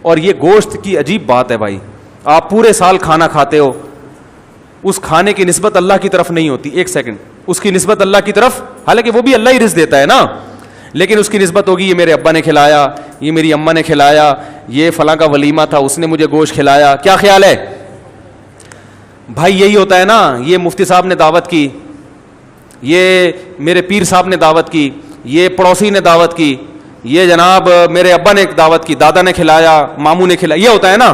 اور یہ گوشت کی عجیب بات ہے بھائی, آپ پورے سال کھانا کھاتے ہو, اس کھانے کی نسبت اللہ کی طرف نہیں ہوتی. ایک سیکنڈ, اس کی نسبت اللہ کی طرف, حالانکہ وہ بھی اللہ ہی رزق دیتا ہے نا, لیکن اس کی نسبت ہوگی یہ میرے ابا نے کھلایا, یہ میری اماں نے کھلایا, یہ فلاں کا ولیمہ تھا اس نے مجھے گوشت کھلایا. کیا خیال ہے بھائی؟ یہی ہوتا ہے نا, یہ مفتی صاحب نے دعوت کی, یہ میرے پیر صاحب نے دعوت کی, یہ پڑوسی نے دعوت کی, یہ جناب میرے ابا نے دعوت کی, دادا نے کھلایا, ماموں نے کھلایا. یہ ہوتا ہے نا.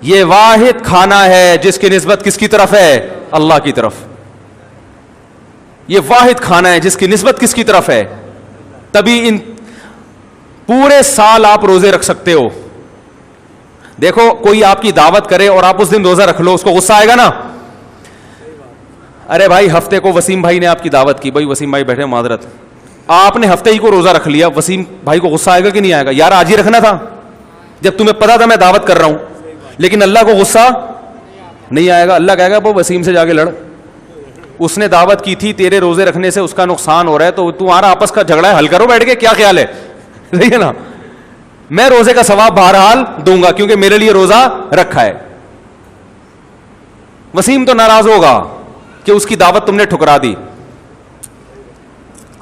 یہ واحد کھانا ہے جس کی نسبت کس کی طرف ہے؟ اللہ کی طرف. یہ واحد کھانا ہے جس کی نسبت کس کی طرف ہے. تبھی ان پورے سال آپ روزے رکھ سکتے ہو. دیکھو کوئی آپ کی دعوت کرے اور آپ اس دن روزہ رکھ لو, اس کو غصہ آئے گا نا. ارے بھائی ہفتے کو وسیم بھائی نے آپ کی دعوت کی, بھائی وسیم بھائی بیٹھے معذرت, آپ نے ہفتے ہی کو روزہ رکھ لیا, وسیم بھائی کو غصہ آئے گا کہ نہیں آئے گا؟ یار آج ہی رکھنا تھا جب تمہیں پتا تھا میں دعوت کر رہا ہوں. لیکن اللہ کو غصہ نہیں آئے گا. اللہ کہے گا وہ وسیم سے جا کے لڑ, اس نے دعوت کی تھی, تیرے روزے رکھنے سے اس کا نقصان ہو رہا ہے, تو تمہارا آپس کا جھگڑا ہے, حل کرو بیٹھ کے. کیا خیال ہے؟ صحیح ہے نا. میں روزے کا ثواب بہرحال دوں گا کیونکہ میرے لیے روزہ رکھا ہے. وسیم تو ناراض ہوگا کہ اس کی دعوت تم نے ٹھکرا دی.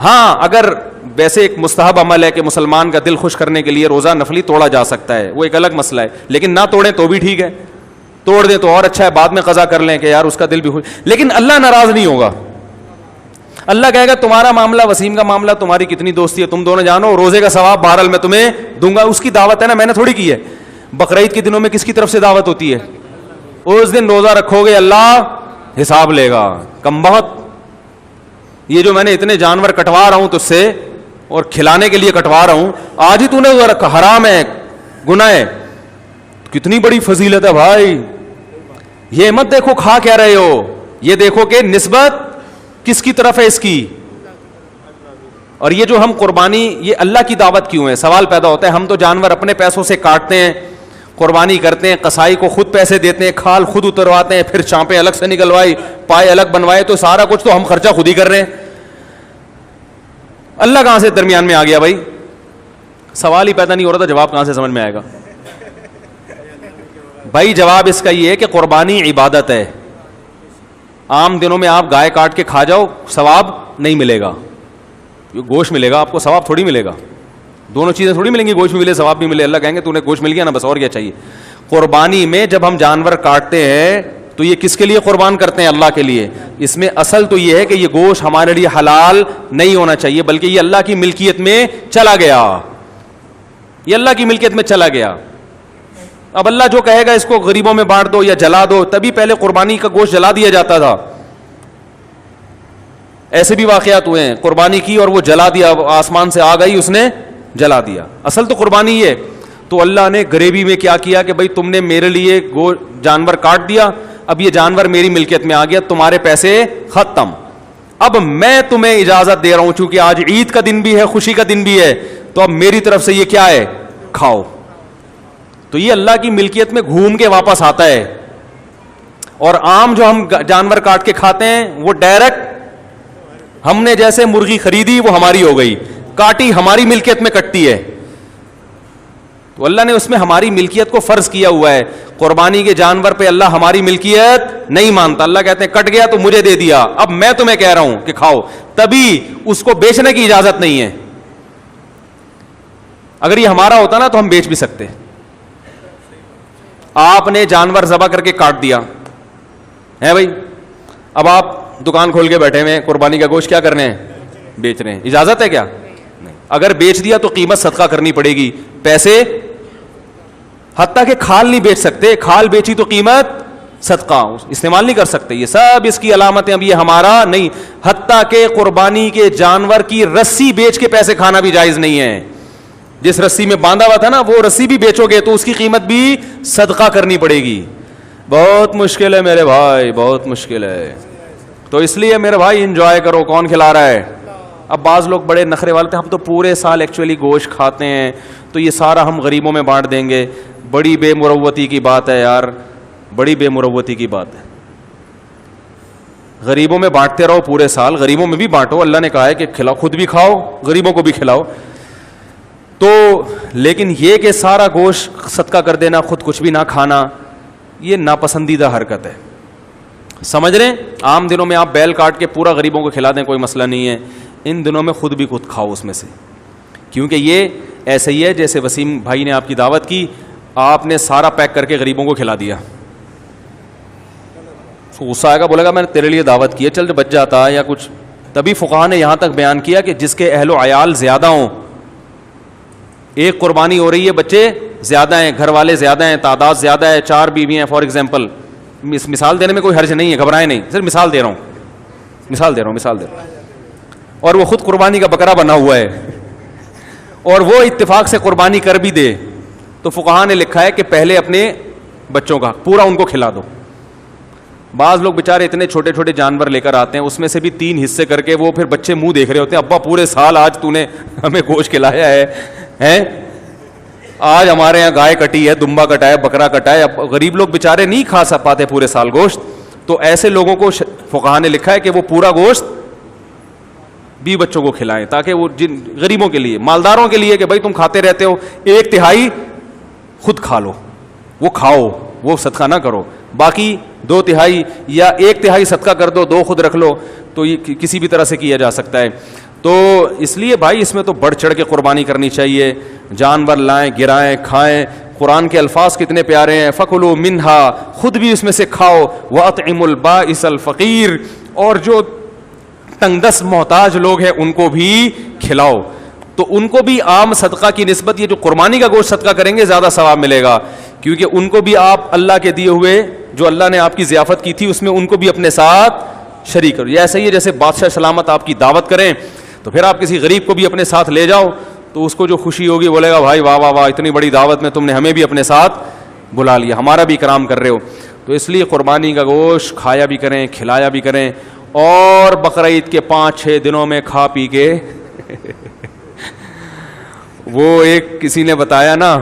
ہاں اگر ویسے ایک مستحب عمل ہے کہ مسلمان کا دل خوش کرنے کے لیے روزہ نفلی توڑا جا سکتا ہے, وہ ایک الگ مسئلہ ہے, لیکن نہ توڑیں تو بھی ٹھیک ہے, توڑ دیں تو اور اچھا ہے, بعد میں قضا کر لیں کہ یار اس کا دل بھی خوش. لیکن اللہ ناراض نہیں ہوگا. اللہ کہے گا تمہارا معاملہ وسیم کا معاملہ, تمہاری کتنی دوستی ہے تم دونوں جانو, روزے کا ثواب بہرحال میں تمہیں دوں گا. اس کی دعوت ہے نا, میں نے تھوڑی کی ہے. بقرعید کے دنوں میں کس کی طرف سے دعوت ہوتی ہے؟ اس دن روزہ رکھو گے اللہ حساب لے گا. کم بہت یہ جو میں نے اتنے جانور کٹوا رہا ہوں تجھ سے اور کھلانے کے لیے کٹوا رہا ہوں, آج ہی تو نے روزہ رکھا, حرام ہے, گناہ ہے. کتنی بڑی فضیلت ہے بھائی. یہ مت دیکھو کھا کیا رہے ہو, یہ دیکھو کہ نسبت کس کی طرف ہے اس کی. اور یہ جو ہم قربانی, یہ اللہ کی دعوت کیوں ہے؟ سوال پیدا ہوتا ہے. ہم تو جانور اپنے پیسوں سے کاٹتے ہیں, قربانی کرتے ہیں, قصائی کو خود پیسے دیتے ہیں, کھال خود اترواتے ہیں, پھر چانپیں الگ سے نکلوائی, پائے الگ بنوائے, تو سارا کچھ تو ہم خرچہ خود ہی کر رہے ہیں. اللہ کہاں سے درمیان میں آ گیا بھائی؟ سوال ہی پیدا نہیں ہو رہا تھا, جواب کہاں سے سمجھ میں آئے گا بھائی؟ جواب اس کا یہ ہے کہ قربانی عبادت ہے. عام دنوں میں آپ گائے کاٹ کے کھا جاؤ, ثواب نہیں ملے گا. گوشت ملے گا آپ کو, ثواب تھوڑی ملے گا. دونوں چیزیں تھوڑی ملیں گی, گوشت بھی ملے ثواب بھی ملے. اللہ کہیں گے تو نے گوشت مل گیا نا, بس اور کیا چاہیے. قربانی میں جب ہم جانور کاٹتے ہیں تو یہ کس کے لیے قربان کرتے ہیں؟ اللہ کے لیے. اس میں اصل تو یہ ہے کہ یہ گوشت ہمارے لیے حلال نہیں ہونا چاہیے, بلکہ یہ اللہ کی ملکیت میں چلا گیا, یہ اللہ کی ملکیت میں چلا گیا. اب اللہ جو کہے گا اس کو غریبوں میں بانٹ دو یا جلا دو, تبھی پہلے قربانی کا گوشت جلا دیا جاتا تھا. ایسے بھی واقعات ہوئے ہیں, قربانی کی اور وہ جلا دیا, آسمان سے آگ آئی اس نے جلا دیا. اصل تو قربانی یہ. تو اللہ نے غریبی میں کیا کیا کہ بھائی تم نے میرے لیے جانور کاٹ دیا, اب یہ جانور میری ملکیت میں آ گیا, تمہارے پیسے ختم. اب میں تمہیں اجازت دے رہا ہوں, چونکہ آج عید کا دن بھی ہے, خوشی کا دن بھی ہے, تو اب میری طرف سے یہ کیا ہے؟ کھاؤ. تو یہ اللہ کی ملکیت میں گھوم کے واپس آتا ہے. اور عام جو ہم جانور کاٹ کے کھاتے ہیں وہ ڈائریکٹ ہم نے جیسے مرغی خریدی وہ ہماری ہو گئی, کاٹی ہماری ملکیت میں کٹتی ہے. تو اللہ نے اس میں ہماری ملکیت کو فرض کیا ہوا ہے. قربانی کے جانور پہ اللہ ہماری ملکیت نہیں مانتا. اللہ کہتے ہیں کٹ گیا تو مجھے دے دیا, اب میں تمہیں کہہ رہا ہوں کہ کھاؤ, تبھی اس کو بیچنے کی اجازت نہیں ہے. اگر یہ ہمارا ہوتا نا تو ہم بیچ بھی سکتے. آپ نے جانور ذبح کر کے کاٹ دیا ہے بھائی, اب آپ دکان کھول کے بیٹھے ہوئے, قربانی کا گوشت کیا کرنے ہیں؟ بیچ رہے ہیں. اجازت ہے کیا؟ نہیں. اگر بیچ دیا تو قیمت صدقہ کرنی پڑے گی, پیسے, حتیٰ کہ کھال نہیں بیچ سکتے, کھال بیچی تو قیمت صدقہ استعمال نہیں کر سکتے. یہ سب اس کی علامتیں. اب یہ ہمارا نہیں, حتیٰ کہ قربانی کے جانور کی رسی بیچ کے پیسے کھانا بھی جائز نہیں ہے. جس رسی میں باندھا ہوا تھا نا وہ رسی بھی بیچو گے تو اس کی قیمت بھی صدقہ کرنی پڑے گی. بہت مشکل ہے میرے بھائی, بہت مشکل ہے. تو اس لیے میرے بھائی انجوائے کرو. کون کھلا رہا ہے؟ اب بعض لوگ بڑے نخرے والے تھے, ہم تو پورے سال ایکچولی گوشت کھاتے ہیں تو یہ سارا ہم غریبوں میں بانٹ دیں گے. بڑی بے مروتی کی بات ہے یار, بڑی بے مروتی کی بات ہے. غریبوں میں بانٹتے رہو پورے سال, غریبوں میں بھی بانٹو. اللہ نے کہا ہے کہ کھلاؤ, خود بھی کھاؤ, غریبوں کو بھی کھلاؤ. تو لیکن یہ کہ سارا گوشت صدقہ کر دینا, خود کچھ بھی نہ کھانا, یہ ناپسندیدہ حرکت ہے. سمجھ رہے ہیں؟ عام دنوں میں آپ بیل کاٹ کے پورا غریبوں کو کھلا دیں, کوئی مسئلہ نہیں ہے. ان دنوں میں خود بھی خود کھاؤ اس میں سے, کیونکہ یہ ایسے ہی ہے جیسے وسیم بھائی نے آپ کی دعوت کی, آپ نے سارا پیک کر کے غریبوں کو کھلا دیا. غصہ آئے گا, بولے گا میں نے تیرے لیے دعوت کی ہے, چل بچ جاتا یا کچھ. تبھی فقہا نے یہاں تک بیان کیا کہ جس کے اہل و عیال زیادہ ہوں, ایک قربانی ہو رہی ہے, بچے زیادہ ہیں, گھر والے زیادہ ہیں, تعداد زیادہ ہے, 4 بیوی ہیں فار ایگزامپل, مثال دینے میں کوئی حرج نہیں ہے, گھبرائیں نہیں, صرف مثال دے رہا ہوں, اور وہ خود قربانی کا بکرا بنا ہوا ہے اور وہ اتفاق سے قربانی کر بھی دے, تو فقہا نے لکھا ہے کہ پہلے اپنے بچوں کا پورا ان کو کھلا دو. بعض لوگ بیچارے اتنے چھوٹے چھوٹے جانور لے کر آتے ہیں, اس میں سے بھی 3 حصے کر کے وہ پھر بچے منہ دیکھ رہے ہوتے ہیں, ابا پورے سال آج تو نے ہمیں گوشت کھلایا ہے, آج ہمارے یہاں گائے کٹی ہے, دمبا کٹا ہے, بکرا کٹا ہے. اب غریب لوگ بیچارے نہیں کھا پاتے پورے سال گوشت, تو ایسے لوگوں کو فقہا نے لکھا ہے کہ وہ پورا گوشت بھی بچوں کو کھلائیں, تاکہ وہ جن غریبوں کے لیے, مالداروں کے لیے کہ بھائی تم کھاتے رہتے ہو, 1/3 خود کھا لو, وہ کھاؤ, وہ صدقہ نہ کرو, باقی 2/3 یا 1/3 صدقہ کر دو, 2 خود رکھ لو. تو یہ کسی بھی طرح سے کیا جا سکتا ہے. تو اس لیے بھائی اس میں تو بڑھ چڑھ کے قربانی کرنی چاہیے, جانور لائیں, گرائیں, کھائیں. قرآن کے الفاظ کتنے پیارے ہیں, فَكُلُوا مِنْهَا, خود بھی اس میں سے کھاؤ, وَأَطْعِمُوا الْبَائِسَ الْفَقِيرَ, اور جو تنگ دست محتاج لوگ ہیں ان کو بھی کھلاؤ. تو ان کو بھی عام صدقہ کی نسبت یہ جو قربانی کا گوشت صدقہ کریں گے زیادہ ثواب ملے گا, کیونکہ ان کو بھی آپ اللہ کے دیے ہوئے جو اللہ نے آپ کی ضیافت کی تھی اس میں ان کو بھی اپنے ساتھ شریک کرو. یہ ایسا ہی ہے جیسے بادشاہ سلامت آپ کی دعوت کریں تو پھر آپ کسی غریب کو بھی اپنے ساتھ لے جاؤ, تو اس کو جو خوشی ہوگی بولے گا بھائی واہ واہ واہ, اتنی بڑی دعوت میں تم نے ہمیں بھی اپنے ساتھ بلا لیا, ہمارا بھی اکرام کر رہے ہو. تو اس لیے قربانی کا گوشت کھایا بھی کریں, کھلایا بھی کریں, اور بقرعید کے 5-6 دنوں میں کھا پی کے وہ ایک کسی نے بتایا نا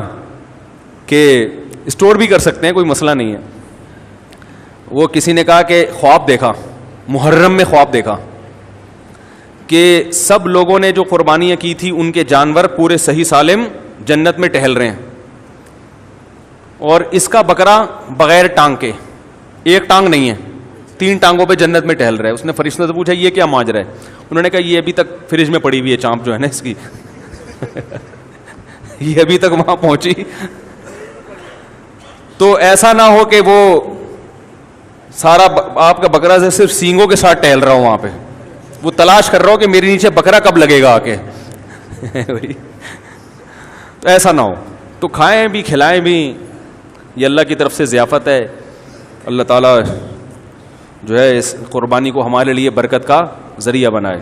کہ اسٹور بھی کر سکتے ہیں, کوئی مسئلہ نہیں ہے. وہ کسی نے کہا کہ خواب دیکھا, محرم میں خواب دیکھا کہ سب لوگوں نے جو قربانیاں کی تھی ان کے جانور پورے صحیح سالم جنت میں ٹہل رہے ہیں, اور اس کا بکرا بغیر ٹانگ کے, ایک ٹانگ نہیں ہے, 3 ٹانگوں پہ جنت میں ٹہل رہا ہے. اس نے فرشتوں سے پوچھا یہ کیا ماجرا ہے؟ انہوں نے کہا یہ ابھی تک فریج میں پڑی ہوئی ہے چانپ جو ہے نا اس کی یہ ابھی تک وہاں پہنچی. تو ایسا نہ ہو کہ وہ سارا آپ کا بکرا سے صرف سینگوں کے ساتھ ٹہل رہا ہو وہاں پہ, وہ تلاش کر رہا ہو کہ میرے نیچے بکرا کب لگے گا آ کے تو ایسا نہ ہو. تو کھائیں بھی کھلائیں بھی, یہ اللہ کی طرف سے ضیافت ہے. اللہ تعالیٰ جو ہے اس قربانی کو ہمارے لیے برکت کا ذریعہ بنائے.